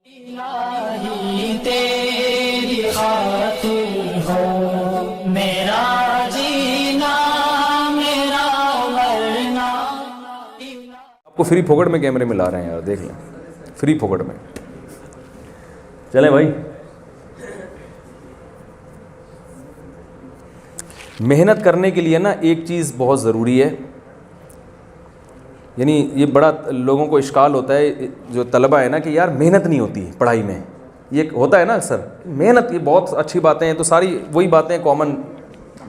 الہی تیری خاطر ہو میرا جینا میرا مرنا. آپ کو فری پھوکٹ میں کیمرے میں لا رہے ہیں یار، دیکھ لیں فری پھوکٹ میں. چلیں بھائی، محنت کرنے کے لیے نا ایک چیز بہت ضروری ہے. یعنی یہ بڑا لوگوں کو اشکال ہوتا ہے جو طلبہ ہے نا کہ یار محنت نہیں ہوتی پڑھائی میں. یہ ہوتا ہے نا اکثر، محنت یہ بہت اچھی باتیں ہیں، تو ساری وہی باتیں کامن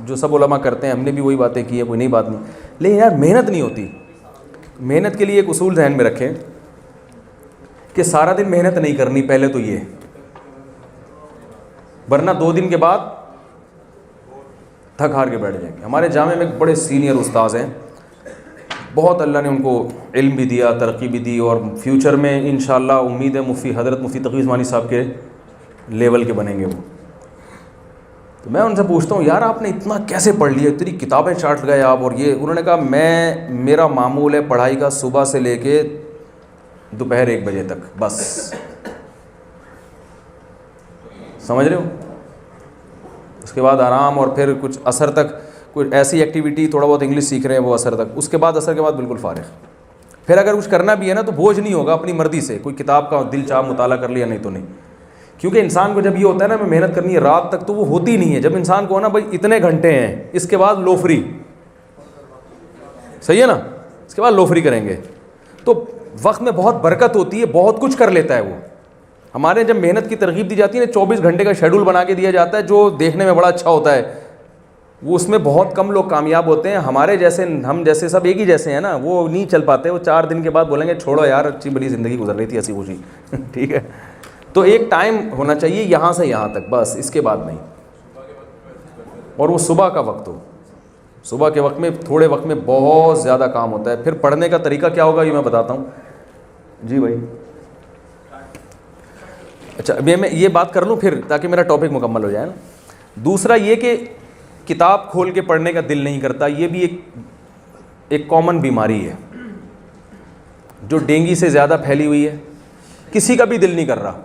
جو سب علماء کرتے ہیں، ہم نے بھی وہی باتیں کی ہیں، کوئی نئی بات نہیں. لیکن یار محنت نہیں ہوتی. محنت کے لیے ایک اصول ذہن میں رکھیں کہ سارا دن محنت نہیں کرنی پہلے تو یہ، ورنہ 2 دن کے بعد تھک ہار کے بیٹھ جائیں گے. ہمارے جامعہ میں ایک بڑے سینئر استاذ ہیں، بہت اللہ نے ان کو علم بھی دیا، ترقی بھی دی، اور فیوچر میں انشاءاللہ امید ہے حضرت مفتی تقی عثمانی صاحب کے لیول کے بنیں گے وہ. تو میں ان سے پوچھتا ہوں یار آپ نے اتنا کیسے پڑھ لیا، اتنی کتابیں چاٹ گئے آپ. اور یہ انہوں نے کہا میرا معمول ہے پڑھائی کا صبح سے لے کے دوپہر 1 بجے تک بس. سمجھ رہے ہو؟ اس کے بعد آرام، اور پھر کچھ عصر تک کوئی ایسی ایکٹیویٹی، تھوڑا بہت انگلش سیکھ رہے ہیں وہ عصر تک. اس کے بعد عصر کے بعد بالکل فارغ. پھر اگر کچھ کرنا بھی ہے نا تو بوجھ نہیں ہوگا، اپنی مرضی سے کوئی کتاب کا دل چاہ مطالعہ کر لیا، نہیں تو نہیں. کیونکہ انسان کو جب یہ ہوتا ہے نا میں محنت کرنی ہے رات تک، تو وہ ہوتی نہیں ہے. جب انسان کو نا بھائی اتنے گھنٹے ہیں، اس کے بعد لو فری، صحیح ہے نا، اس کے بعد لو فری کریں گے تو وقت میں بہت برکت ہوتی ہے، بہت کچھ کر لیتا ہے وہ. ہمارے جب محنت کی ترغیب دی جاتی ہے نا، 24 گھنٹے کا شیڈول بنا کے دیا جاتا ہے جو دیکھنے میں بڑا اچھا ہوتا ہے، وہ اس میں بہت کم لوگ کامیاب ہوتے ہیں. ہمارے جیسے، ہم جیسے سب ایک ہی جیسے ہیں نا، وہ نہیں چل پاتے. وہ 4 دن کے بعد بولیں گے چھوڑو یار اچھی بڑی زندگی گزر رہی تھی ہنسی خوشی. ٹھیک ہے، تو ایک ٹائم ہونا چاہیے یہاں سے یہاں تک بس، اس کے بعد نہیں. اور وہ صبح کا وقت ہو، صبح کے وقت میں تھوڑے وقت میں بہت زیادہ کام ہوتا ہے. پھر پڑھنے کا طریقہ کیا ہوگا یہ میں بتاتا ہوں. جی بھائی، اچھا میں یہ بات کر لوں پھر تاکہ میرا ٹاپک مکمل ہو جائے نا. دوسرا یہ کہ کتاب کھول کے پڑھنے کا دل نہیں کرتا، یہ بھی ایک کامن بیماری ہے جو ڈینگی سے زیادہ پھیلی ہوئی ہے. کسی کا بھی دل نہیں کر رہا.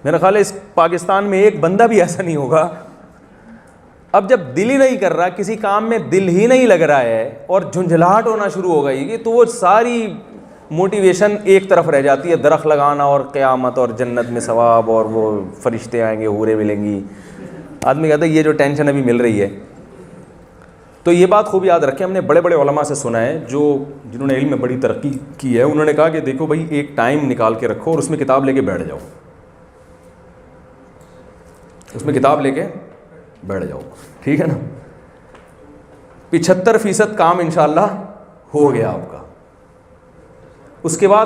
میرا خیال ہے اس پاکستان میں ایک بندہ بھی ایسا نہیں ہوگا. اب جب دل ہی نہیں کر رہا، کسی کام میں دل ہی نہیں لگ رہا ہے اور جھنجھلاہٹ ہونا شروع ہو گئی، تو وہ ساری موٹیویشن ایک طرف رہ جاتی ہے، درخت لگانا اور قیامت اور جنت میں ثواب اور وہ فرشتے آئیں گے، حوریں ملیں گی. آدمی کہتا ہے یہ جو ٹینشن ابھی مل رہی ہے. تو یہ بات خوب یاد رکھیں، ہم نے بڑے بڑے علماء سے سنا ہے جنہوں نے علم میں بڑی ترقی کی ہے. انہوں نے کہا کہ دیکھو بھائی ایک ٹائم نکال کے رکھو اور اس میں کتاب لے کے بیٹھ جاؤ، اس میں کتاب لے کے بیٹھ جاؤ. ٹھیک ہے نا، 75% کام انشاءاللہ ہو گیا آپ کا. اس کے بعد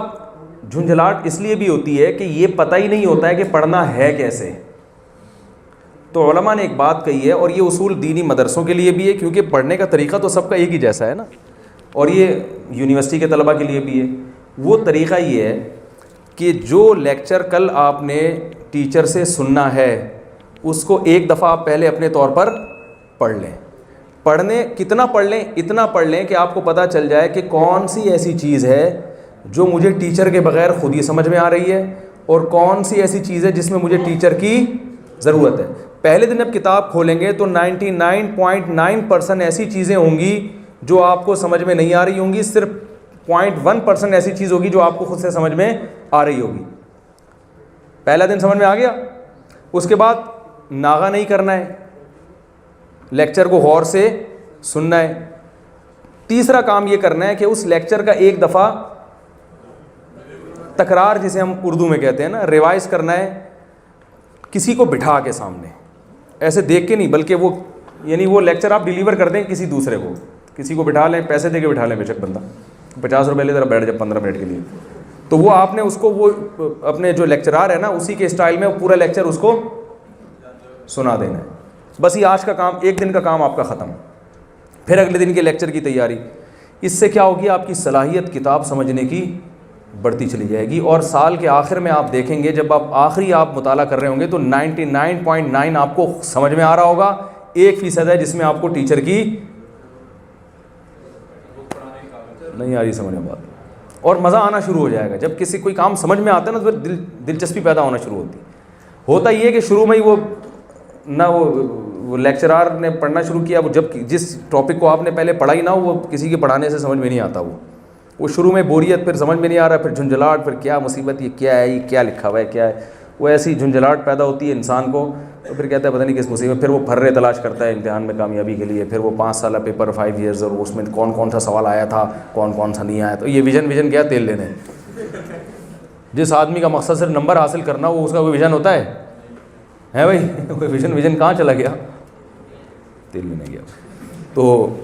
جھنجھلاہٹ اس لیے بھی ہوتی ہے کہ یہ پتہ ہی نہیں ہوتا ہے کہ پڑھنا ہے کیسے. تو علماء نے ایک بات کہی ہے، اور یہ اصول دینی مدرسوں کے لیے بھی ہے کیونکہ پڑھنے کا طریقہ تو سب کا ایک ہی جیسا ہے نا، اور یہ یونیورسٹی کے طلباء کے لیے بھی ہے. وہ طریقہ یہ ہے کہ جو لیکچر کل آپ نے ٹیچر سے سننا ہے اس کو ایک دفعہ آپ پہلے اپنے طور پر پڑھ لیں. پڑھنے کتنا پڑھ لیں؟ اتنا پڑھ لیں کہ آپ کو پتہ چل جائے کہ کون سی ایسی چیز ہے جو مجھے ٹیچر کے بغیر خود ہی سمجھ میں آ رہی ہے، اور کون سی ایسی چیز ہے جس میں مجھے ٹیچر کی ضرورت ہے. پہلے دن اب کتاب کھولیں گے تو 99.9% ایسی چیزیں ہوں گی جو آپ کو سمجھ میں نہیں آ رہی ہوں گی، صرف 0.1% ایسی چیز ہوگی جو آپ کو خود سے سمجھ میں آ رہی ہوگی. پہلا دن سمجھ میں آ گیا. اس کے بعد ناغہ نہیں کرنا ہے، لیکچر کو غور سے سننا ہے. تیسرا کام یہ کرنا ہے کہ اس لیکچر کا ایک دفعہ تکرار، جسے ہم اردو میں کہتے ہیں نا، ریوائز کرنا ہے، کسی کو بٹھا کے سامنے، ایسے دیکھ کے نہیں، بلکہ وہ یعنی وہ لیکچر آپ ڈیلیور کر دیں کسی دوسرے کو، کسی کو بٹھا لیں، پیسے دے کے بٹھا لیں، بے شک بندہ 50 روپے لے ذرا بیٹھ جائے 15 منٹ کے لیے، تو وہ آپ نے اس کو وہ اپنے جو لیکچرار ہے نا اسی کے اسٹائل میں پورا لیکچر اس کو سنا دینا ہے. بس یہ آج کا کام، ایک دن کا کام آپ کا ختم. پھر اگلے دن کے لیکچر کی تیاری. اس سے کیا ہوگی؟ آپ کی صلاحیت کتاب سمجھنے کی بڑھتی چلی جائے گی، اور سال کے آخر میں آپ دیکھیں گے جب آپ مطالعہ کر رہے ہوں گے تو 99.9 آپ کو سمجھ میں آ رہا ہوگا. 1% ہے جس میں آپ کو ٹیچر کی نہیں آ رہی سمجھ میں بات. اور مزہ آنا شروع ہو جائے گا. جب کسی کوئی کام سمجھ میں آتا ہے نا تو پھر دلچسپی پیدا ہونا شروع ہوتی ہے. ہوتا یہ ہے کہ شروع میں ہی وہ لیکچرار نے پڑھنا شروع کیا, وہ جب جس ٹاپک کو آپ نے پہلے پڑھا ہی نہ ہو وہ کسی کے پڑھانے سے سمجھ میں نہیں آتا. وہ شروع میں بوریت, پھر سمجھ میں نہیں آ رہا, پھر جھنجھلاہٹ, پھر کیا مصیبت, یہ کیا ہے, یہ کیا لکھا ہوا ہے, کیا ہے. وہ ایسی جھنجھلاہٹ پیدا ہوتی ہے انسان کو, تو پھر کہتا ہے پتہ نہیں کس مصیبت. پھر وہ پھرے تلاش کرتا ہے امتحان میں کامیابی کے لیے. پھر وہ 5 سالہ پیپر 5 ایئرز, اور اس میں کون سا سوال آیا تھا, کون سا نہیں آیا. تو یہ ویژن کیا تیل لینے. جس آدمی کا مقصد صرف نمبر حاصل کرنا, وہ اس کا کوئی ویژن ہوتا ہے بھائی؟ کوئی ویژن کہاں چلا گیا, تیل لینے گیا. تو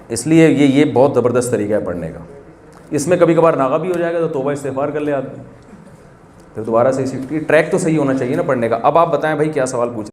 اس لیے یہ بہت زبردست طریقہ ہے پڑھنے کا. اس میں کبھی کبھار ناغہ بھی ہو جائے گا تو توبہ استغفار کر لے آدمی, پھر دوبارہ سے ٹریک تو صحیح ہونا چاہیے نا پڑھنے کا. اب آپ بتائیں بھائی کیا سوال پوچھیں.